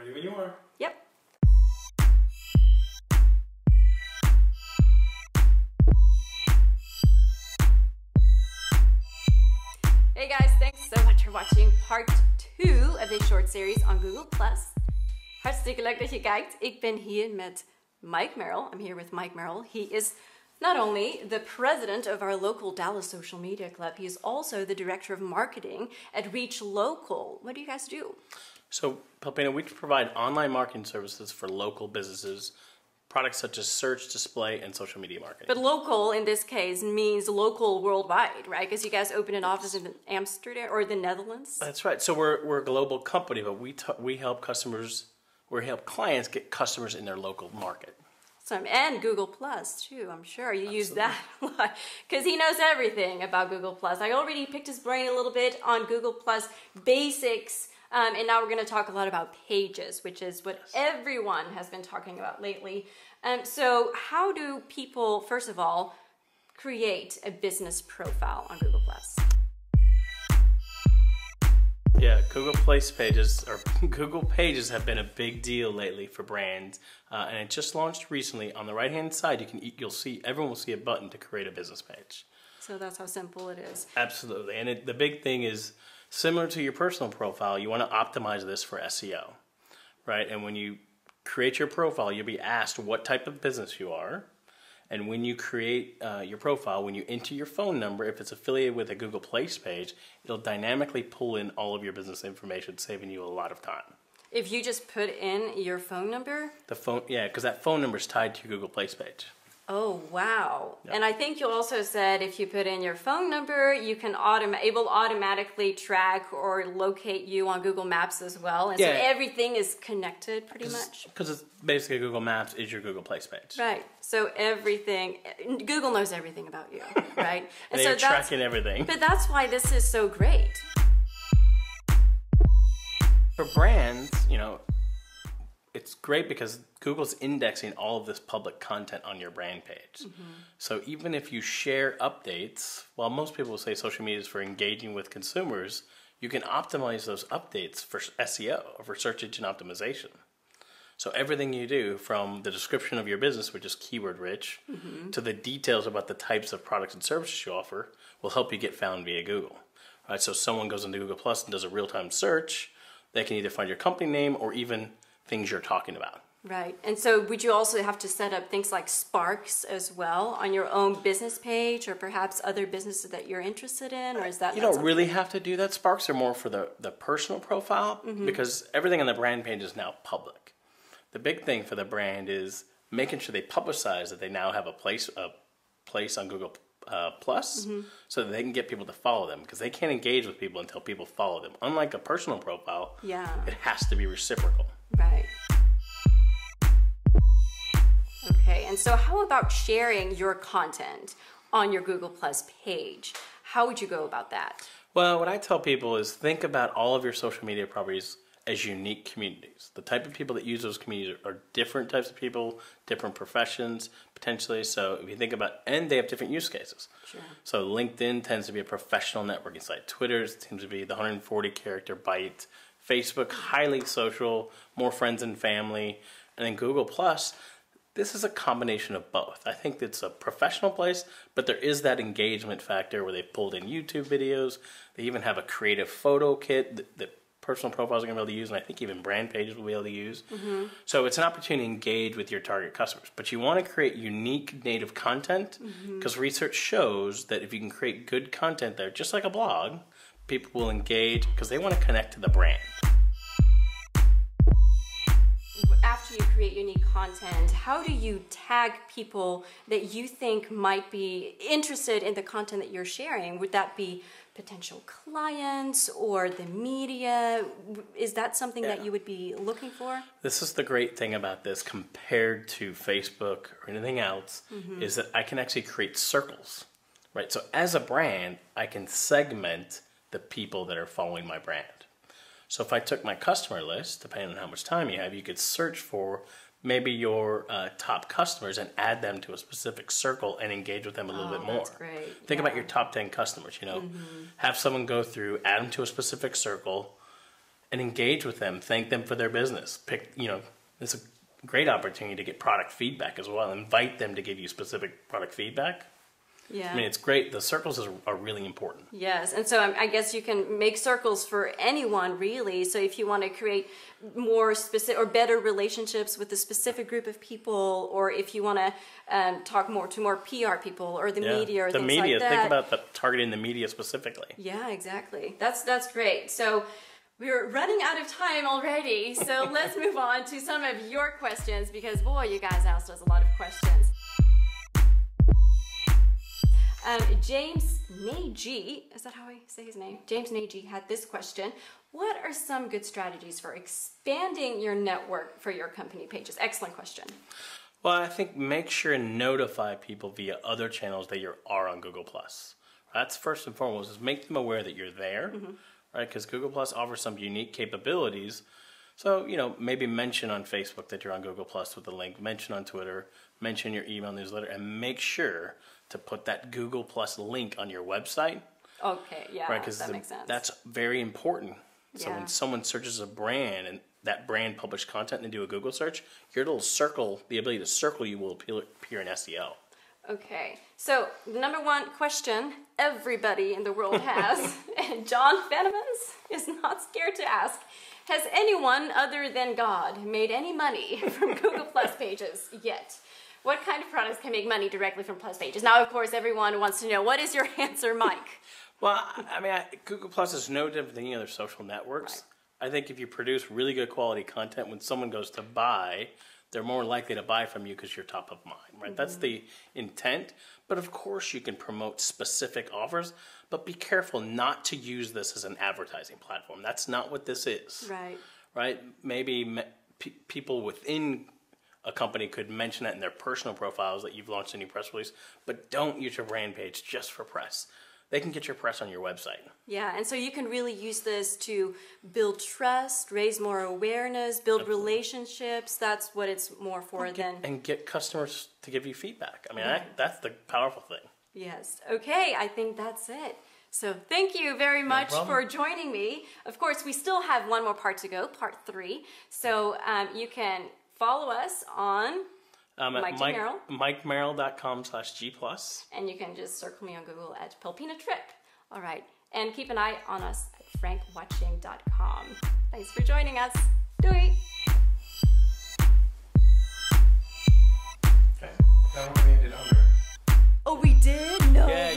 Ready when you are. Yep. Hey guys, thanks so much for watching part 2 of this short series on Google+. Hartstikke leuk dat je kijkt. Ik ben hier met Mike Merrill. I'm here with Mike Merrill. He is not only the president of our local Dallas Social Media Club, he is also the director of marketing at Reach Local. What do you guys do? So, Pelpina, we provide online marketing services for local businesses, products such as search, display, and social media marketing. But local in this case means local worldwide, right? Because you guys open an office in Amsterdam or the Netherlands. That's right. So we're a global company, but we help clients get customers in their local market. And Google Plus too, I'm sure. You use that a lot because he knows everything about Google Plus. I already picked his brain a little bit on Google Plus basics, and now we're going to talk a lot about pages, which is what everyone has been talking about lately. So how do people, first of all, create a business profile on Google Plus? Yeah, Google Pages have been a big deal lately for brands, and it just launched recently. On the right-hand side, everyone will see a button to create a business page. So that's how simple it is. Absolutely, and the big thing is similar to your personal profile. You want to optimize this for SEO, right? And when you create your profile, you'll be asked what type of business you are. And when you create your profile, when you enter your phone number, if it's affiliated with a Google Place page, it'll dynamically pull in all of your business information, saving you a lot of time. If you just put in your phone number? Yeah, because that phone number is tied to your Google Place page. Oh, wow. Yep. And I think you also said if you put in your phone number, you can it will automatically track or locate you on Google Maps as well. And so everything is connected pretty much. Because it's basically Google Maps is your Google Place page. Right. So Google knows everything about you, right? And They're tracking everything. But that's why this is so great. For brands, it's great because Google's indexing all of this public content on your brand page. Mm-hmm. So even if you share updates, while most people will say social media is for engaging with consumers, you can optimize those updates for SEO, or for search engine optimization. So everything you do, from the description of your business, which is keyword rich, mm-hmm. to the details about the types of products and services you offer, will help you get found via Google. All right, so if someone goes into Google Plus and does a real-time search, they can either find your company name or even things you're talking about. Right. And so would you also have to set up things like Sparks as well on your own business page, or perhaps other businesses that you're interested in? Or is that You don't really have to do that. Sparks are more for the personal profile, mm-hmm. because everything on the brand page is now public. The big thing for the brand is making sure they publicize that they now have a place on Google Plus, mm-hmm. so that they can get people to follow them, because they can't engage with people until people follow them. Unlike a personal profile, it has to be reciprocal. Right. Okay, and so how about sharing your content on your Google Plus page? How would you go about that? Well, what I tell people is think about all of your social media properties as unique communities. The type of people that use those communities are different types of people, different professions, potentially. So if you think about, and they have different use cases. Sure. So LinkedIn tends to be a professional networking site. Twitter seems to be the 140-character bite. Facebook, highly social, more friends and family. And then Google Plus, this is a combination of both. I think it's a professional place, but there is that engagement factor where they've pulled in YouTube videos. They even have a creative photo kit that personal profiles are going to be able to use, and I think even brand pages will be able to use. Mm-hmm. So it's an opportunity to engage with your target customers. But you want to create unique native content, because mm-hmm. research shows that if you can create good content there, just like a blog, people will engage because they want to connect to the brand. After you create unique content, how do you tag people that you think might be interested in the content that you're sharing? Would that be potential clients or the media? Is that something that you would be looking for? This is the great thing about this compared to Facebook or anything else, mm-hmm. is that I can actually create circles, right? So as a brand, I can segment the people that are following my brand. So if I took my customer list, depending on how much time you have, you could search for maybe your top customers and add them to a specific circle and engage with them a little bit more. That's great. Think about your top 10 customers, mm-hmm. have someone go through, add them to a specific circle, and engage with them. Thank them for their business. It's a great opportunity to get product feedback as well. Invite them to give you specific product feedback. Yeah. I mean, it's great. The circles are really important. Yes, and so I guess you can make circles for anyone, really. So if you want to create more specific or better relationships with a specific group of people, or if you want to talk more to more PR people or the media or the things media, like that. Think about targeting the media specifically. Yeah, exactly. That's great. So we're running out of time already. So let's move on to some of your questions, because boy, you guys asked us a lot of questions. James Nagy, is that how I say his name? James Nagy had this question. What are some good strategies for expanding your network for your company pages? Excellent question. Well, I think make sure and notify people via other channels that you are on Google+. That's first and foremost, is make them aware that you're there, right? Because Google+ offers some unique capabilities. So, maybe mention on Facebook that you're on Google+ with a link, mention on Twitter, mention your email newsletter, and make sure to put that Google+ link on your website. Okay, yeah, right, that makes sense. That's very important. So Yeah. when someone searches a brand and that brand published content and do a Google search, your little circle, the ability to circle you, will appear in SEO. Okay, so the number one question everybody in the world has, and John Fennemans is not scared to ask, has anyone other than God made any money from Google Plus pages yet? What kind of products can make money directly from Plus pages? Now, of course, everyone wants to know, what is your answer, Mike? Well, Google Plus is no different than any other social networks. Right. I think if you produce really good quality content, when someone goes to buy, they're more likely to buy from you because you're top of mind, right? That's the intent. But of course, you can promote specific offers, but be careful not to use this as an advertising platform. That's not what this is. Right. Right? Maybe people within a company could mention that in their personal profiles that you've launched a new press release, but don't use your brand page just for press. They can get your press on your website. Yeah, and so you can really use this to build trust, raise more awareness, build relationships. That's what it's more for and get customers to give you feedback. I mean, that's the powerful thing. Yes. Okay, I think that's it. So thank you very much for joining me. Of course, we still have one more part to go, part 3. So you can follow us on MikeMerrill.com/G+. And you can just circle me on Google at Pelpina Trip. All right. And keep an eye on us at Frankwatching.com. Thanks for joining us. Doei! Okay. That one we ended under. Oh, we did? No. Yeah,